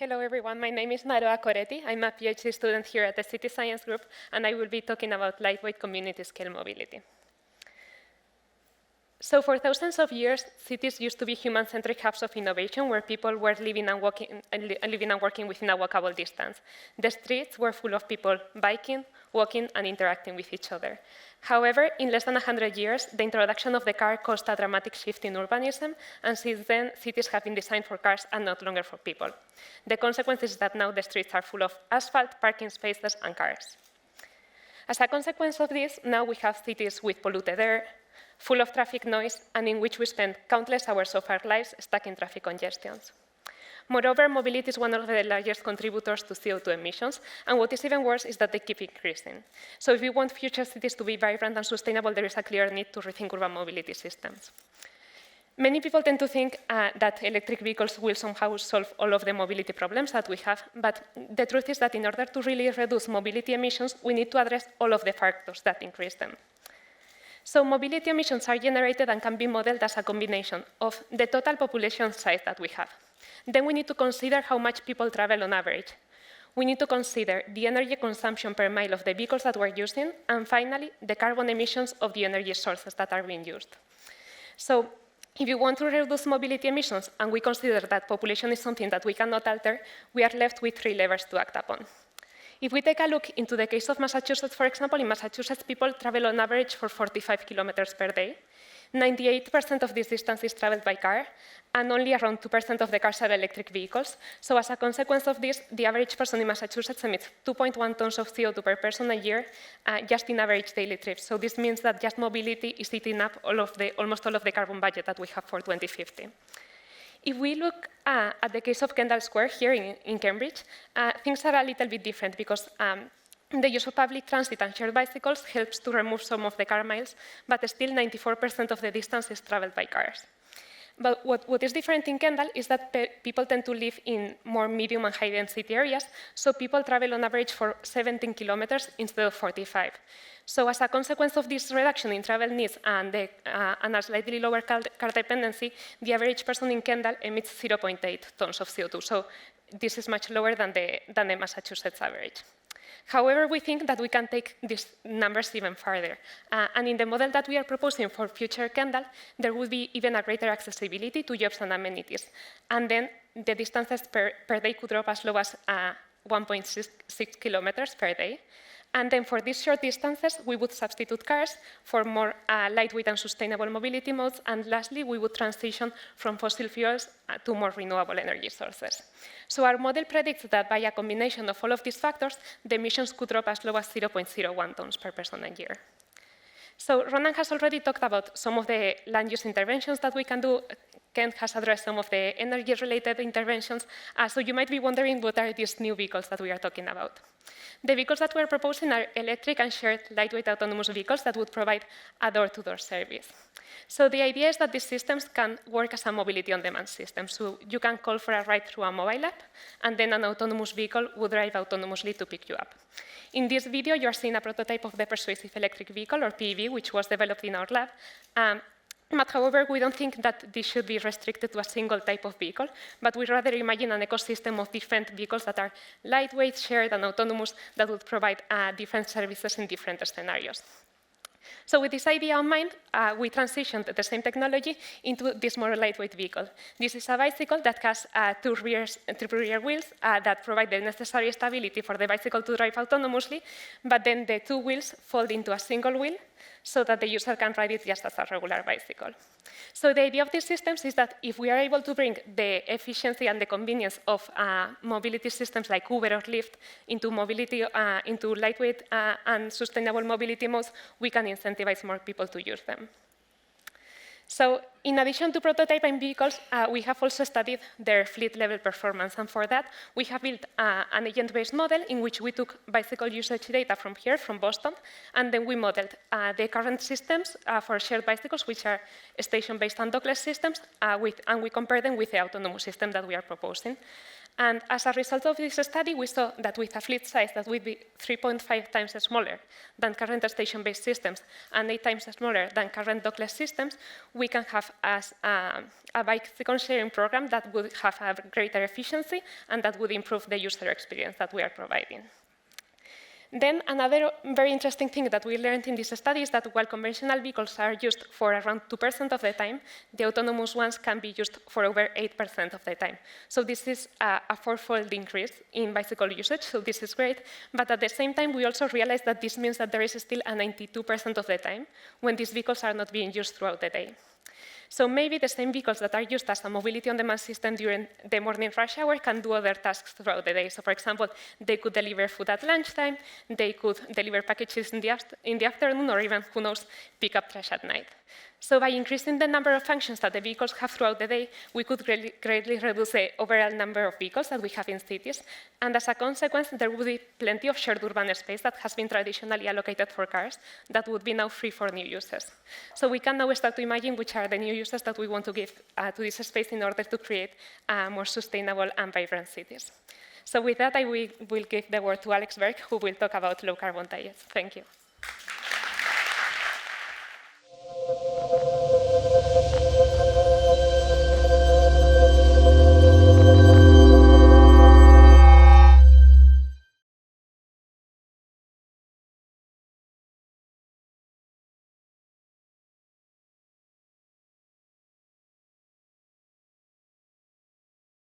Hello, everyone. My name is Naroa Coretti. I'm a PhD student here at the City Science Group, and I will be talking about lightweight community-scale mobility. So for thousands of years, cities used to be human-centric hubs of innovation where people were living and working within a walkable distance. The streets were full of people biking, walking, and interacting with each other. However, in less than 100 years, the introduction of the car caused a dramatic shift in urbanism, and since then, cities have been designed for cars and not longer for people. The consequence is that now the streets are full of asphalt, parking spaces, and cars. As a consequence of this, now we have cities with polluted air, full of traffic noise, and in which we spend countless hours of our lives stuck in traffic congestions. Moreover, mobility is one of the largest contributors to CO2 emissions, and what is even worse is that they keep increasing. So if we want future cities to be vibrant and sustainable, there is a clear need to rethink urban mobility systems. Many people tend to think that electric vehicles will somehow solve all of the mobility problems that we have, but the truth is that in order to really reduce mobility emissions, we need to address all of the factors that increase them. So mobility emissions are generated and can be modeled as a combination of the total population size that we have. Then we need to consider how much people travel on average. We need to consider the energy consumption per mile of the vehicles that we're using, and finally, the carbon emissions of the energy sources that are being used. So if you want to reduce mobility emissions, and we consider that population is something that we cannot alter, we are left with 3 levers to act upon. If we take a look into the case of Massachusetts, for example, in Massachusetts, people travel on average for 45 kilometers per day. 98% of this distance is traveled by car, and only around 2% of the cars are electric vehicles. So as a consequence of this, the average person in Massachusetts emits 2.1 tons of CO2 per person a year, just in average daily trips. So this means that just mobility is eating up almost all of the carbon budget that we have for 2050. If we look at the case of Kendall Square here in Cambridge, things are a little bit different because the use of public transit and shared bicycles helps to remove some of the car miles, but still 94% of the distance is traveled by cars. But what is different in Kendall is that people tend to live in more medium and high density areas, so people travel on average for 17 kilometers instead of 45. So as a consequence of this reduction in travel needs and a slightly lower car dependency, the average person in Kendall emits 0.8 tons of CO2. So this is much lower than the Massachusetts average. However, we think that we can take these numbers even further. And in the model that we are proposing for future Kendall, there will be even a greater accessibility to jobs and amenities. And then the distances per day could drop as low as 1.6 kilometers per day. And then for these short distances, we would substitute cars for more lightweight and sustainable mobility modes. And lastly, we would transition from fossil fuels to more renewable energy sources. So our model predicts that by a combination of all of these factors, the emissions could drop as low as 0.01 tons per person a year. So Ronan has already talked about some of the land use interventions that we can do. Ken has addressed some of the energy-related interventions. So you might be wondering, what are these new vehicles that we are talking about? The vehicles that we're proposing are electric and shared lightweight autonomous vehicles that would provide a door-to-door service. So the idea is that these systems can work as a mobility on-demand system. So you can call for a ride through a mobile app, and then an autonomous vehicle would drive autonomously to pick you up. In this video, you're seeing a prototype of the persuasive electric vehicle, or PEV, which was developed in our lab. But however, we don't think that this should be restricted to a single type of vehicle, but we rather imagine an ecosystem of different vehicles that are lightweight, shared, and autonomous that would provide different services in different scenarios. So with this idea in mind, we transitioned the same technology into this more lightweight vehicle. This is a bicycle that has two rear wheels that provide the necessary stability for the bicycle to drive autonomously, but then the two wheels fold into a single wheel so that the user can ride it just as a regular bicycle. So the idea of these systems is that if we are able to bring the efficiency and the convenience of mobility systems like Uber or Lyft into lightweight and sustainable mobility modes, we can incentivize more people to use them. So in addition to prototyping vehicles, we have also studied their fleet-level performance. And for that, we have built an agent-based model in which we took bicycle usage data from here, from Boston, and then we modeled the current systems for shared bicycles, which are station-based and dockless systems, and we compared them with the autonomous system that we are proposing. And as a result of this study, we saw that with a fleet size that would be 3.5 times smaller than current station-based systems and 8 times smaller than current dockless systems, we can have a bicycle sharing program that would have a greater efficiency and that would improve the user experience that we are providing. Then another very interesting thing that we learned in this study is that while conventional vehicles are used for around 2% of the time, the autonomous ones can be used for over 8% of the time. So this is a fourfold increase in bicycle usage, so this is great. But at the same time, we also realized that this means that there is still a 92% of the time when these vehicles are not being used throughout the day. So maybe the same vehicles that are used as a mobility-on-demand system during the morning rush hour can do other tasks throughout the day. So for example, they could deliver food at lunchtime, they could deliver packages in the afternoon, or even, who knows, pick up trash at night. So by increasing the number of functions that the vehicles have throughout the day, we could greatly reduce the overall number of vehicles that we have in cities. And as a consequence, there would be plenty of shared urban space that has been traditionally allocated for cars that would be now free for new users. So we can now start to imagine which are the new uses that we want to give to this space in order to create more sustainable and vibrant cities. So with that, I will give the word to Alex Berg, who will talk about low carbon diets. Thank you.